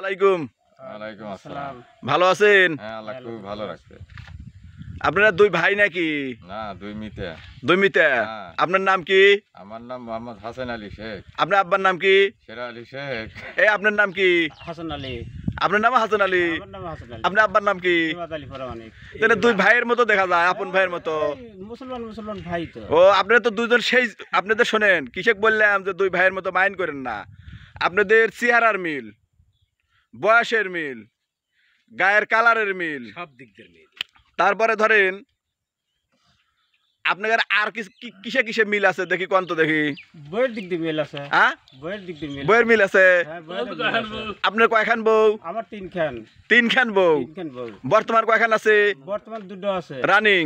আলাইকুম। ওয়ালাইকুম আসসালাম। ভালো আছেন? হ্যাঁ, আল্লাহ খুব ভালো রাখছে। আপনারা দুই ভাই নাকি? না, দুই মিতে। দুই মিতা। হ্যাঁ। আপনার নাম কি? আমার নাম মোহাম্মদ হাসান আলী শেখ। আপনার আব্বার নাম কি? শেরা আলী শেখ। এই আপনার নাম কি? হাসান আলী। আপনার নাম হাসান আলী। আমার নাম হাসান আলী। আপনার আব্বার নাম কি? ইমাদ আলী পরামানিক। তাহলে দুই ভাইয়ের মতো দেখা যায়, আপন ভাইয়ের মতো। এই মুসলমান ভাই তো। ও আপনারা তো দুজন সেই, আপনাদের শোনেন কিসেক বললাম যে দুই ভাইয়ের মতো মাইন্ড করেন না। আপনাদের চেহারার মিল, বয়সের মিল, গায়ের কালারের মিল, সব দিক দিয়ে মিল। তারপরে ধরেন আপনাদের আর কিসে কিসে মিল আছে দেখি, কোন তো দেখি। বইয়ের দিক দিয়ে মিল আছে। হ্যাঁ, বইয়ের দিক দিয়ে মিল। বইয়ের মিল আছে। হ্যাঁ, বইয়ের দিক দিয়ে মিল আছে। আপনার কয়খান বউ? আমার তিনখান বউ। বউ। বর্তমান কয়খান আছে? বর্তমান দুটো আছে। রানিং।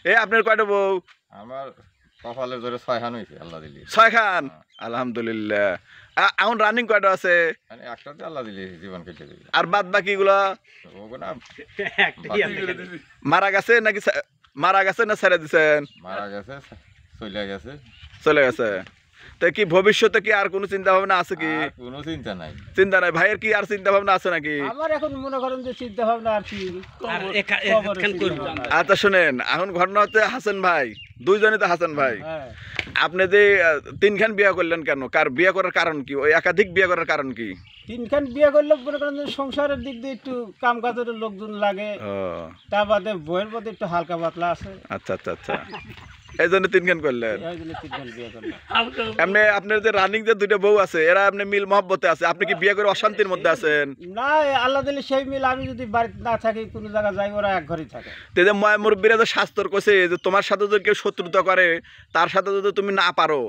এই আপনার কয়টা বউ? আমার কপালে ধরে 6 খান হয়েছে আল্লাহ দিলি। 6 খান। আলহামদুলিল্লাহ। এখন রানিং কয়টা আছে? মানে একটাতে আল্লাহ দিলি জীবন কেটে দিলি। আর বাদ বাকি গুলা ওগুলা একটাই আছে। মারা গেছে নাকি? মারা গেছে না ছেড়ে দিছেন? মারা গেছে, চলে গেছে। চলে গেছে। তো কি ভবিষ্যতে কি আর কোনো চিন্তা ভাবনা আছে কি? আর কোনো চিন্তা নাই। চিন্তা নাই। ভাইয়ের কি আর চিন্তা ভাবনা আছে নাকি? আমার এখন মনে করেন যে চিন্তা ভাবনা আর কি। আচ্ছা শুনেন, এখন ঘটনা হচ্ছে হাসান ভাই, দুইজনই তো হাসান ভাই। হ্যাঁ। আপনি যে তিনখান বিয়ে করলেন কেন? কার বিয়ে করার কারণ কি? ওই একাধিক বিয়ে করার কারণ কি? তিনখান বিয়ে করলে মনে করেন যে সংসারের দিক দিয়ে একটু কাম কাজের লোকজন লাগে। ও তা বাদে বইয়ের মধ্যে একটু হালকা পাতলা আছে। আচ্ছা আচ্ছা আচ্ছা, এই জন্য তিনখান করলেন। এই জন্য তিনখান বিয়ে করলাম। এমনি আপনার যে রানিং যে দুইটা বউ আছে, এরা আপনি মিল মহব্বতে আছে, আপনি কি বিয়ে করে অশান্তির মধ্যে আছেন? না, আল্লাহ দিলে সেই মিল। আমি যদি বাড়িতে না থাকি, কোনো জায়গায় যাই, ওরা এক ঘরেই থাকে। তো যে মুরব্বীরা যে শাস্ত্র কইছে যে তোমার সাথে যদি কেউ শত্রুতা করে, তার সাথে যদি তুমি না পারো,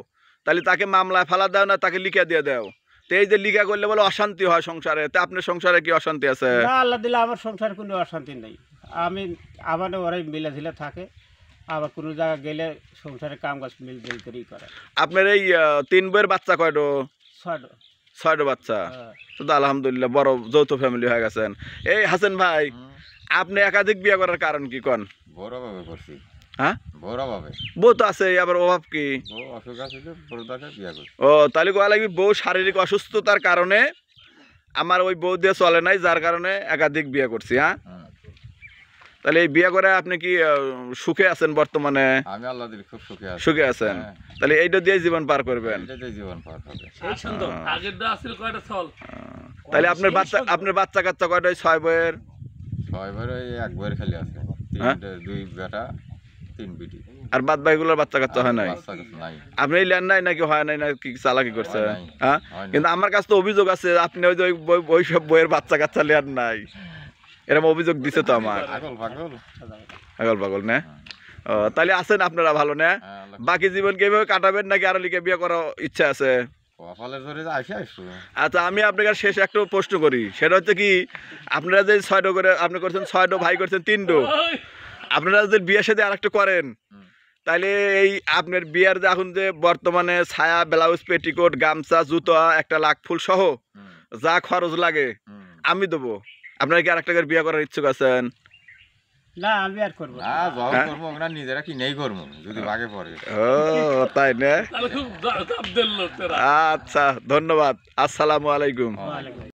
তাহলে তাকে মামলায় ফালা দাও না, তাকে লিখা দিয়ে দাও। তো এই যে লিখা করলে বলে অশান্তি হয় সংসারে, তো আপনার সংসারে কি অশান্তি আছে? না, আল্লাহ দিলে আমার সংসার কোনো অশান্তি নেই। আমি আমাদের ওরাই মিলে ঝিলে থাকে। আবার কোনো জায়গায় গেলে সংসারে কাম কাজ মিল করেই করে। আপনার এই 3 বইয়ের বাচ্চা কয়টো? 6টা। 6টা বাচ্চা। হ্যাঁ। তো আলহামদুলিল্লাহ বড় যৌথ ফ্যামিলি হয়ে গেছেন। এই হাসান ভাই, আপনি একাধিক বিয়ে করার কারণ কি কোন? বড় ভাবে করছি। হ্যাঁ, বড় ভাবে। বউ তো আছে, আবার অভাব কি? বউ অসুখ আছে, বড়দাকে বিয়ে করছি। ও তাহলে কোয়া লাগবে বউ শারীরিক অসুস্থতার কারণে আমার ওই বউ দিয়ে চলে নাই, যার কারণে একাধিক বিয়ে করছি। হ্যাঁ, তাহলে এই বিয়ে করে আপনি কি সুখে আছেন বর্তমানে? আমি আল্লাহ দিলি খুব সুখে আছি। সুখে আছেন। হ্যাঁ। তাহলে এইটা দিয়ে জীবন পার করবেন। এটাতেই জীবন পার হবে। তাহলে আপনার বাচ্চা কাচ্চা কয়টা? 6 বইয়ের। 6 বছর এক বইয়ের খালি আছে। হ্যাঁ? 2 বেটা 3 বিটি। আর বাদ বাকিগুলোর বাচ্চা কাচ্চা হয় নাই? বাচ্চা কাচ্চা নাই। আপনি লেন নাই নাকি হয় নাই, নাকি চালাকি করছে? হয় নাই। হ্যাঁ, হয় নাই। কিন্তু আমার কাছে তো অভিযোগ আছে আপনি ওই যে ওই সব বইয়ের বাচ্চা কাচ্চা লেন নাই, এরকম অভিযোগ দিছে তো আমার। পাগল পাগল। পাগল পাগল না? ও তাহলে আছেন আপনারা ভালো না? হ্যাঁ, আল্লাহ বাকি জীবন কিভাবে কাটাবেন, নাকি আরো লিখে বিয়ে করার ইচ্ছা আছে? কপালের ধরে আসে আসবো। আচ্ছা, আমি আপনাকে শেষ একটা প্রশ্ন করি, সেটা হচ্ছে কি, আপনারা যে 6টো করে আপনি করছেন, 6টো ভাই করছেন 3টো, আপনারা যদি বিয়ের সাথে আর একটা করেন, তাহলে এই আপনার বিয়ের যে এখন যে বর্তমানে ছায়া, ব্লাউজ, পেটিকোট, গামছা, জুতো, একটা লাখ ফুল সহ যা খরচ লাগে আমি দেবো। আপনারা কি আর একটা করে বিয়ে করার ইচ্ছুক আছেন? না, আমি আর করবো না। না, জব করবো ওরা নিজেরা কিনেই করবো যদি ভাগে পড়ে। ও তাই না? আচ্ছা, ধন্যবাদ। আসসালামু আলাইকুম। ওয়ালাইকুম।